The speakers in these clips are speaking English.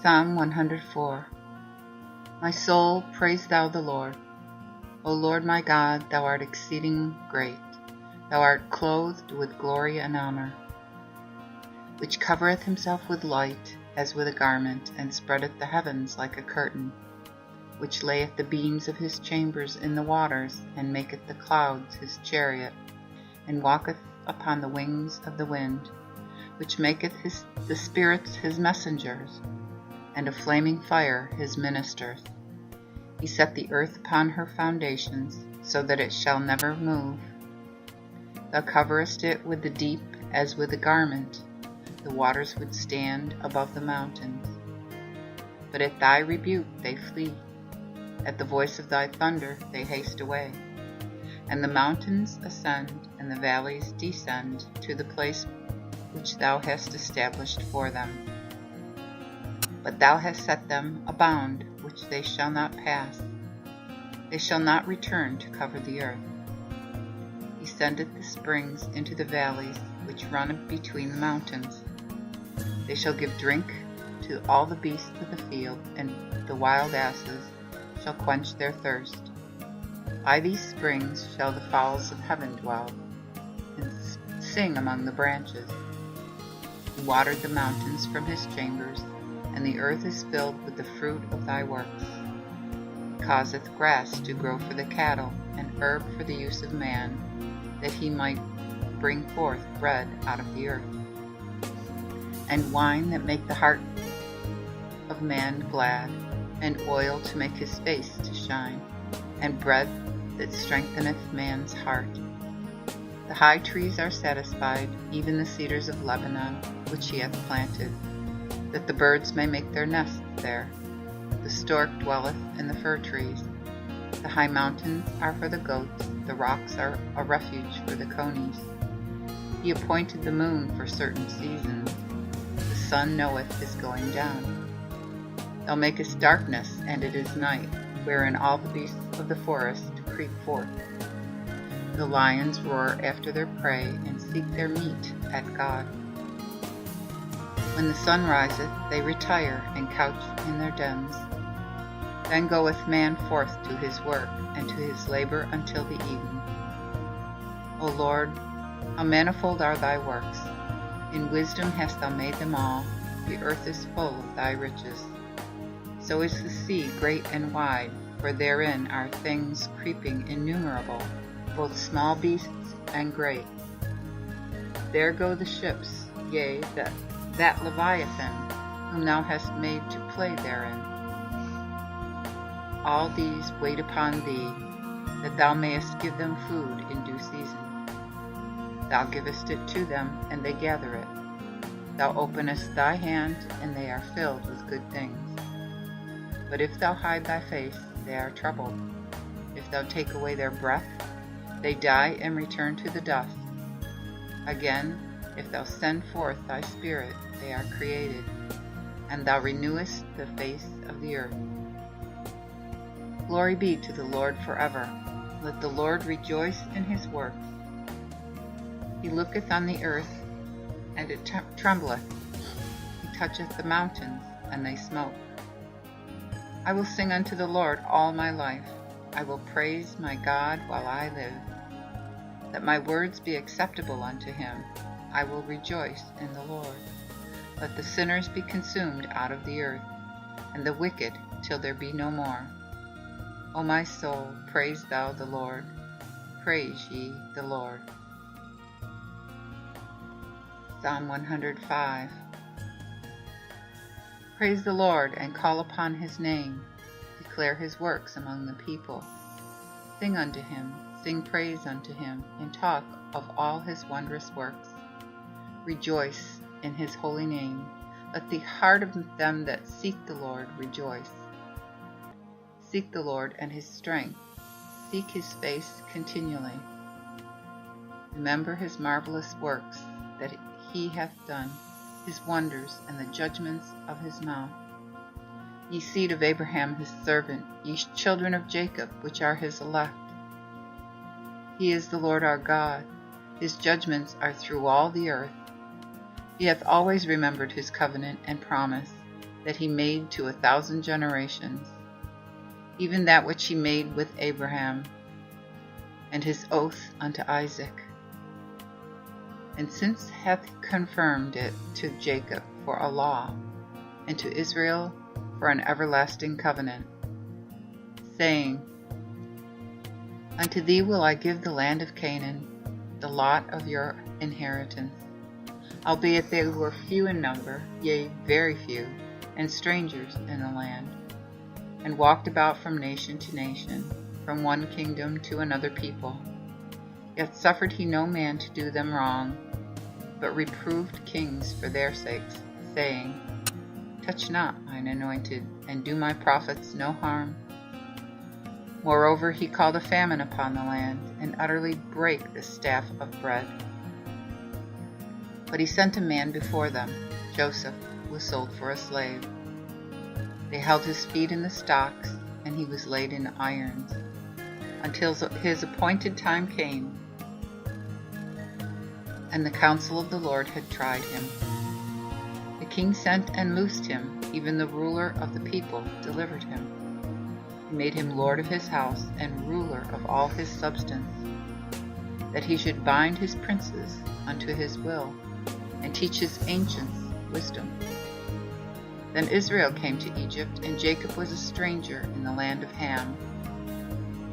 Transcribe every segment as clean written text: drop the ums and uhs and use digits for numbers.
Psalm 104. My soul, praise thou the Lord. O Lord my God, thou art exceeding great. Thou art clothed with glory and honor, which covereth himself with light as with a garment, and spreadeth the heavens like a curtain, which layeth the beams of his chambers in the waters, and maketh the clouds his chariot, and walketh upon the wings of the wind, which maketh the spirits his messengers, and a flaming fire his ministers. He set the earth upon her foundations, so that it shall never move. Thou coverest it with the deep as with a garment. The waters would stand above the mountains. But at thy rebuke they flee. At the voice of thy thunder they haste away. And the mountains ascend, and the valleys descend to the place which thou hast established for them. But thou hast set them a bound which they shall not pass. They shall not return to cover the earth. He sendeth the springs into the valleys which run between the mountains. They shall give drink to all the beasts of the field, and the wild asses shall quench their thirst. By these springs shall the fowls of heaven dwell, and sing among the branches. He watered the mountains from his chambers, and the earth is filled with the fruit of thy works. He causeth grass to grow for the cattle, and herb for the use of man, that he might bring forth bread out of the earth, and wine that make the heart of man glad, and oil to make his face to shine, and bread that strengtheneth man's heart. The high trees are satisfied, even the cedars of Lebanon, which he hath planted, that the birds may make their nests there. The stork dwelleth in the fir trees. The high mountains are for the goats, the rocks are a refuge for the conies. He appointed the moon for certain seasons. The sun knoweth his going down. Thou makest darkness, and it is night, wherein all the beasts of the forest creep forth. The lions roar after their prey, and seek their meat at God. When the sun riseth, they retire, and couch in their dens. Then goeth man forth to his work, and to his labor until the evening. O Lord, how manifold are thy works! In wisdom hast thou made them all. The earth is full of thy riches. So is the sea great and wide, for therein are things creeping innumerable, both small beasts and great. There go the ships, yea, that Leviathan, whom thou hast made to play therein. All these wait upon thee, that thou mayest give them food in due season. Thou givest it to them, and they gather it. Thou openest thy hand, and they are filled with good things. But if thou hide thy face, they are troubled. If thou take away their breath, they die and return to the dust. Again, if thou send forth thy spirit, they are created, and thou renewest the face of the earth. Glory be to the Lord forever. Let the Lord rejoice in his works. He looketh on the earth, and it trembleth. He toucheth the mountains, and they smoke. I will sing unto the Lord all my life. I will praise my God while I live. Let my words be acceptable unto him. I will rejoice in the Lord. Let the sinners be consumed out of the earth, and the wicked till there be no more. O my soul, praise thou the Lord. Praise ye the Lord. Psalm 105. Praise the Lord, and call upon his name. Declare his works among the people. Sing unto him, sing praise unto him, and talk of all his wondrous works. Rejoice in his holy name. Let the heart of them that seek the Lord rejoice. Seek the Lord and his strength. Seek his face continually. Remember his marvelous works that he hath done, his wonders, and the judgments of his mouth. Ye seed of Abraham his servant, ye children of Jacob, which are his elect. He is the Lord our God. His judgments are through all the earth. He hath always remembered his covenant and promise, that he made to 1,000 generations, even that which he made with Abraham, and his oath unto Isaac. And since hath confirmed it to Jacob for a law, and to Israel for an everlasting covenant, saying, Unto thee will I give the land of Canaan, the lot of your inheritance, albeit they were few in number, yea, very few, and strangers in the land, and walked about from nation to nation, from one kingdom to another people. Yet suffered he no man to do them wrong, but reproved kings for their sakes, saying, Touch not mine anointed, and do my prophets no harm. Moreover, he called a famine upon the land, and utterly brake the staff of bread. But he sent a man before them, Joseph, who was sold for a slave. They held his feet in the stocks, and he was laid in irons, until his appointed time came, and the counsel of the Lord had tried him. The king sent and loosed him, even the ruler of the people delivered him. He made him lord of his house and ruler of all his substance, that he should bind his princes unto his will, and teach his ancients wisdom. Then Israel came to Egypt, and Jacob was a stranger in the land of Ham.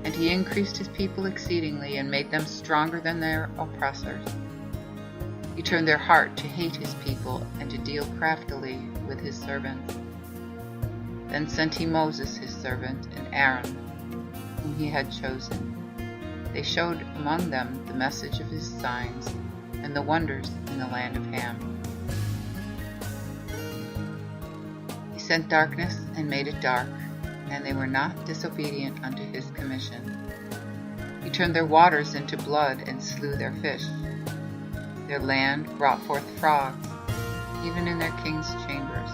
And he increased his people exceedingly, and made them stronger than their oppressors. He turned their heart to hate his people, and to deal craftily with his servants. Then sent he Moses his servant, and Aaron, whom he had chosen. They showed among them the message of his signs, and the wonders in the land of Ham. He sent darkness and made it dark, and they were not disobedient unto his commission. He turned their waters into blood, and slew their fish. Their land brought forth frogs, even in their king's chambers.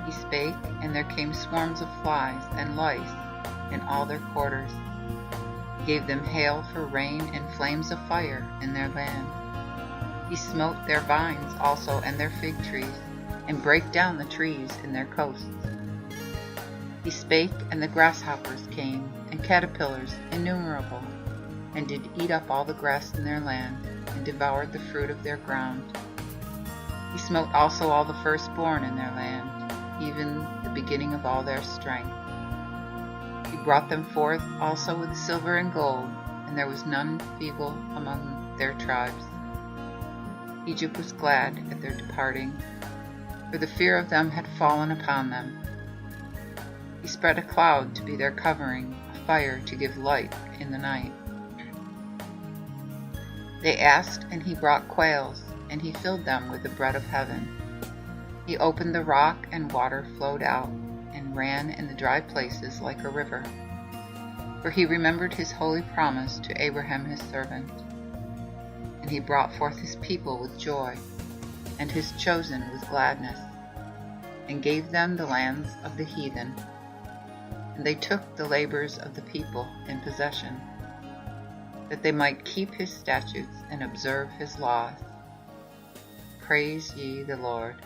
He spake, and there came swarms of flies and lice in all their quarters. He gave them hail for rain, and flames of fire in their land. He smote their vines also, and their fig trees, and brake down the trees in their coasts. He spake, and the grasshoppers came, and caterpillars innumerable, and did eat up all the grass in their land, and devoured the fruit of their ground. He smote also all the firstborn in their land, even the beginning of all their strength. He brought them forth also with silver and gold, and there was none feeble among their tribes. Egypt was glad at their departing, for the fear of them had fallen upon them. He spread a cloud to be their covering, a fire to give light in the night. They asked, and he brought quails, and he filled them with the bread of heaven. He opened the rock, and water flowed out, and ran in the dry places like a river. For he remembered his holy promise to Abraham his servant. And he brought forth his people with joy, and his chosen with gladness, and gave them the lands of the heathen. And they took the labors of the people in possession, that they might keep his statutes and observe his laws. Praise ye the Lord.